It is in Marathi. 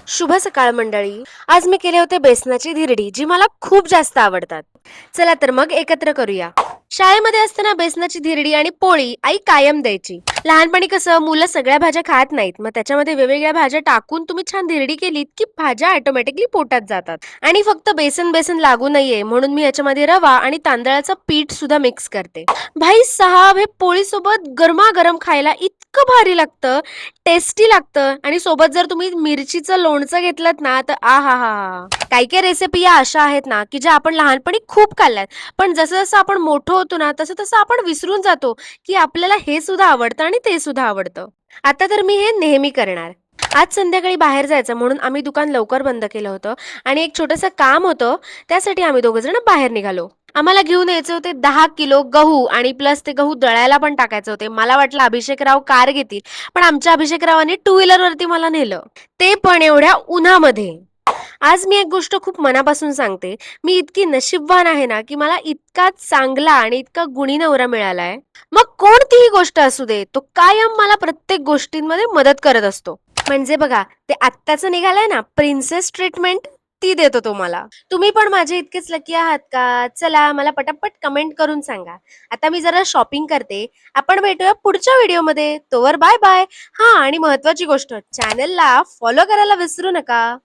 शुभ सकाळ मंडळी. आज मी केले होते बेसनाची धिरडी, जी मला खूप जास्त आवडतात. चला तर मग एकत्र करूया. शाळेमध्ये असताना बेसनाची धिरडी आणि पोळी आई कायम द्यायची. लहानपणी कसं मुलं सगळ्या भाज्या खात नाहीत, मग त्याच्यामध्ये वेगवेगळ्या भाज्या टाकून तुम्ही छान धिरडी केलीत की भाज्या ऑटोमॅटिकली पोटात जातात. आणि फक्त बेसन बेसन लागू नये म्हणून मी याच्यामध्ये रवा आणि तांदळाचं पीठ सुद्धा मिक्स करते. भाई साहब, हे पोळी सोबत गरमागरम खायला इतकं भारी लागतं, टेस्टी लागतं. आणि सोबत जर तुम्ही मिरचीचं लोणचं घेतलत ना, तर आहाहा! काही काही रेसिपी या अशा आहेत ना, की ज्या आपण लहानपणी खूप खाल्ल्यात. पण जसं-जसं आपण मोठं होतो ना, तसं-तसं आपण विसरून जातो, की आपल्याला हे सुद्धा आवडतं आणि ते सुद्धा आवडतं. आता तर मी हे नेहमी करणार. आज संध्याकाळी बाहेर जायचं म्हणून आम्ही दुकान लवकर बंद केलं होतं आणि एक छोटंसं काम होतं, त्यासाठी आम्ही दोघंजण बाहेर निघालो. आम्हाला घेऊन यायचे होते 10 किलो गहू आणि प्लस ते गहू दळायला पण टाकायचे होते. मला वाटलं अभिषेकराव कार घेतील, पण आमच्या अभिषेकरावांनी टू व्हीलरवरती मला नेलं. ते पण एवढ्या उन्हामध्ये. आज मी एक गोष्ट खूप मनापासून सांगते. मी इतकी नशीबवान आहे ना, की मला इतका चांगला आणि इतका गुणी नवरा मिळालाय. मग कोणतीही गोष्ट असू दे, तो कायम मला प्रत्येक गोष्टींमध्ये मदत करत असतो. म्हणजे बघा, ते आत्ताचं निघालंय ना प्रिन्सेस ट्रीटमेंट, ती देतो तो मला. तुम्ही पण माझे इतकेच लकी आहात का? चला मला पटापट कमेंट करून सांगा. आता मी जरा शॉपिंग करते. आपण भेटूया पुढच्या व्हिडिओमध्ये. तोवर बाय बाय. हां, आणि महत्त्वाची गोष्ट, चॅनलला फॉलो करायला विसरू नका.